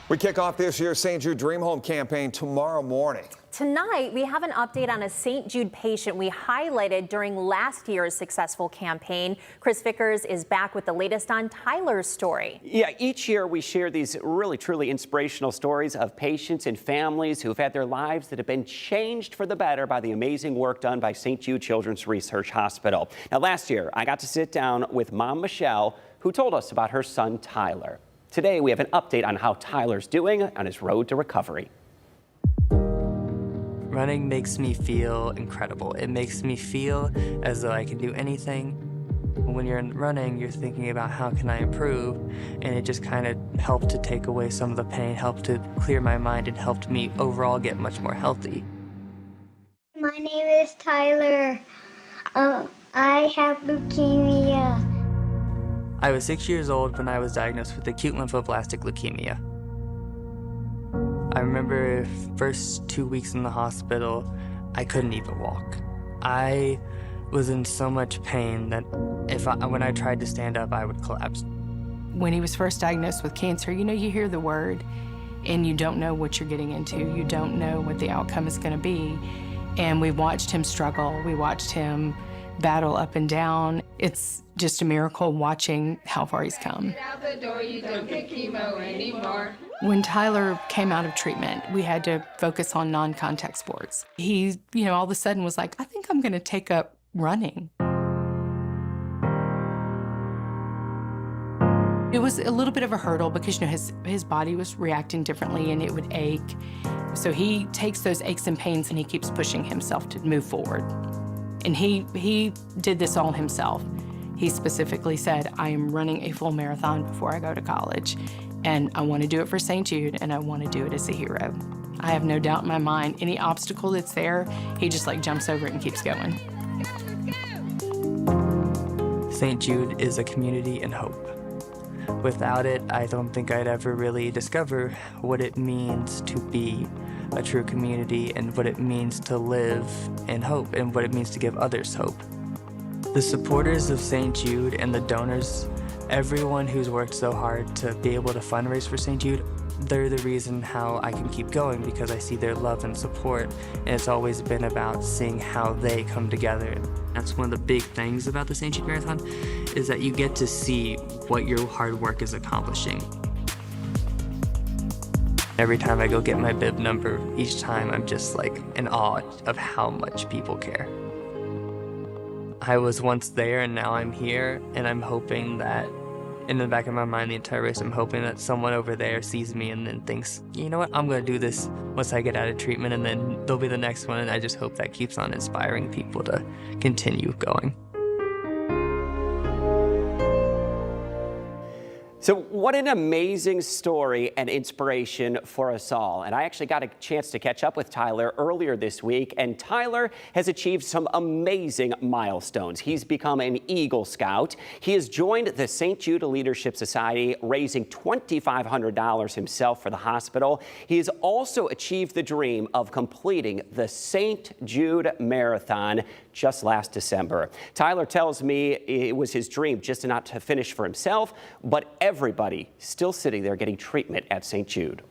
We kick off this year's St. Jude Dream Home campaign tomorrow morning. Tonight, we have an update on a St. Jude patient we highlighted during last year's successful campaign. Chris Vickers is back with the latest on Tyler's story. Yeah, each year we share these really, truly inspirational stories of patients and families who've had their lives that have been changed for the better by the amazing work done by St. Jude Children's Research Hospital. Now, last year, I got to sit down with Mom Michelle, who told us about her son, Tyler. Today, we have an update on how Tyler's doing on his road to recovery. Running makes me feel incredible. It makes me feel as though I can do anything. When you're running, you're thinking about how can I improve, and it just kind of helped to take away some of the pain, helped to clear my mind, and helped me overall get much more healthy. My name is Tyler. I have leukemia. I was 6 years old when I was diagnosed with acute lymphoblastic leukemia. I remember the first 2 weeks in the hospital, I couldn't even walk. I was in so much pain that when I tried to stand up, I would collapse. When he was first diagnosed with cancer, you hear the word and you don't know what you're getting into. You don't know what the outcome is going to be. And we watched him struggle. We watched him battle up and down. It's just a miracle watching how far he's come. Get out the door, you don't get chemo anymore. When Tyler came out of treatment, we had to focus on non-contact sports. He, all of a sudden was like, I think I'm going to take up running. It was a little bit of a hurdle because, his body was reacting differently and it would ache. So he takes those aches and pains and he keeps pushing himself to move forward. And he did this all himself. He specifically said, I am running a full marathon before I go to college. And I want to do it for St. Jude, and I want to do it as a hero. I have no doubt in my mind, any obstacle that's there, he just jumps over it and keeps going. St. Jude is a community and hope. Without it, I don't think I'd ever really discover what it means to be a true community and what it means to live in hope and what it means to give others hope. The supporters of St. Jude and the donors, everyone who's worked so hard to be able to fundraise for St. Jude, they're the reason how I can keep going because I see their love and support, and it's always been about seeing how they come together. That's one of the big things about the St. Jude Marathon, is that you get to see what your hard work is accomplishing. Every time I go get my bib number, each time I'm just in awe of how much people care. I was once there and now I'm here, and I'm hoping that in the back of my mind the entire race, I'm hoping that someone over there sees me and then thinks, you know what, I'm gonna do this once I get out of treatment, and then they'll be the next one, and I just hope that keeps on inspiring people to continue going. So what an amazing story and inspiration for us all. And I actually got a chance to catch up with Tyler earlier this week, and Tyler has achieved some amazing milestones. He's become an Eagle Scout. He has joined the St. Jude Leadership Society, raising $2,500 himself for the hospital. He has also achieved the dream of completing the St. Jude Marathon just last December. Tyler tells me it was his dream just not to finish for himself, but everybody still sitting there getting treatment at St. Jude.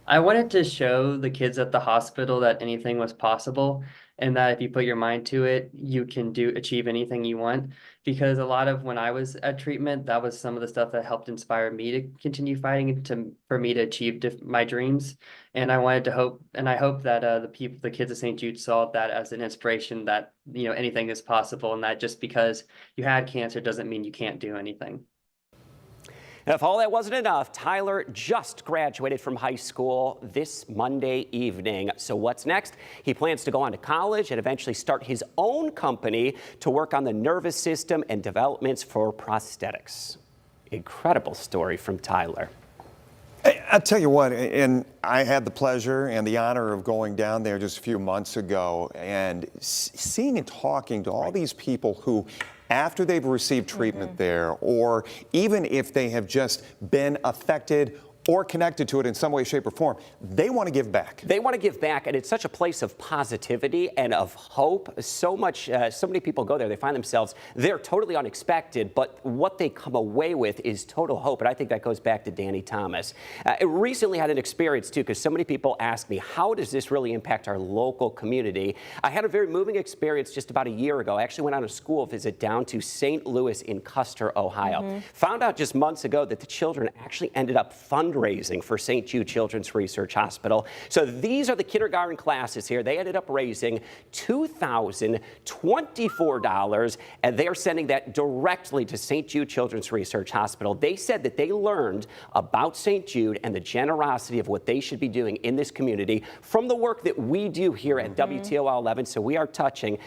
I wanted to show the kids at the hospital that anything was possible, and that if you put your mind to it, you can achieve anything you want. Because a lot of when I was at treatment, that was some of the stuff that helped inspire me to continue fighting for me to achieve my dreams. And I wanted to hope, and I hope that the kids at St. Jude saw that as an inspiration that anything is possible, and that just because you had cancer doesn't mean you can't do anything. And if all that wasn't enough, Tyler just graduated from high school this Monday evening. So what's next? He plans to go on to college and eventually start his own company to work on the nervous system and developments for prosthetics. Incredible story from Tyler. I'll tell you what, and I had the pleasure and the honor of going down there just a few months ago and seeing and talking to all these people who, after they've received treatment there, or even if they have just been affected or connected to it in some way, shape, or form, they want to give back. They want to give back, and it's such a place of positivity and of hope. So many people go there, they find themselves there totally unexpected, but what they come away with is total hope, and I think that goes back to Danny Thomas. I recently had an experience, too, because so many people ask me, how does this really impact our local community? I had a very moving experience just about a year ago. I actually went on a school visit down to St. Louis in Custer, Ohio. Found out just months ago that the children actually ended up fundraising for St. Jude Children's Research Hospital. So these are the kindergarten classes here. They ended up raising $2,024, and they are sending that directly to St. Jude Children's Research Hospital. They said that they learned about St. Jude and the generosity of what they should be doing in this community from the work that we do here at WTOL 11. So we are touching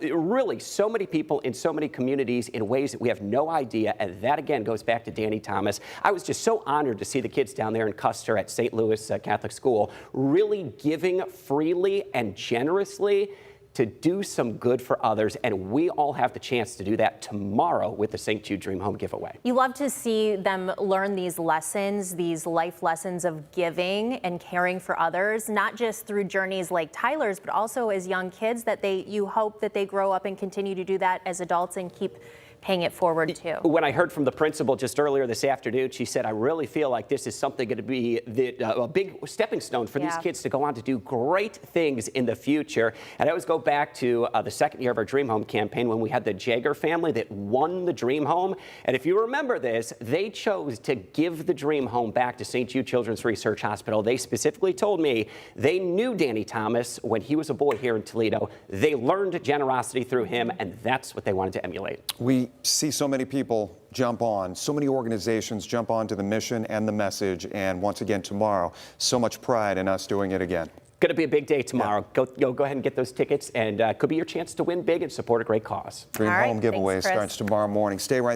really so many people in so many communities in ways that we have no idea. And that, again, goes back to Danny Thomas. I was just so honored to see the kids down there in Custer at St. Louis Catholic School really giving freely and generously to do some good for others, and we all have the chance to do that tomorrow with the St. Jude Dream Home giveaway. You love to see them learn these lessons, these life lessons of giving and caring for others, not just through journeys like Tyler's, but also as young kids, that you hope that they grow up and continue to do that as adults and keep paying it forward too. When I heard from the principal just earlier this afternoon, she said, I really feel like this is something going to be a big stepping stone for these kids to go on to do great things in the future. And I always go back to the second year of our Dream Home campaign when we had the Jagger family that won the Dream Home. And if you remember this, they chose to give the Dream Home back to St. Jude Children's Research Hospital. They specifically told me they knew Danny Thomas when he was a boy here in Toledo. They learned generosity through him, and that's what they wanted to emulate. We see so many people jump on, so many organizations jump on to the mission and the message, and once again tomorrow, so much pride in us doing it again. Going to be a big day tomorrow. Go ahead and get those tickets, and could be your chance to win big and support a great cause. Dream Home giveaway starts tomorrow morning. Stay right there.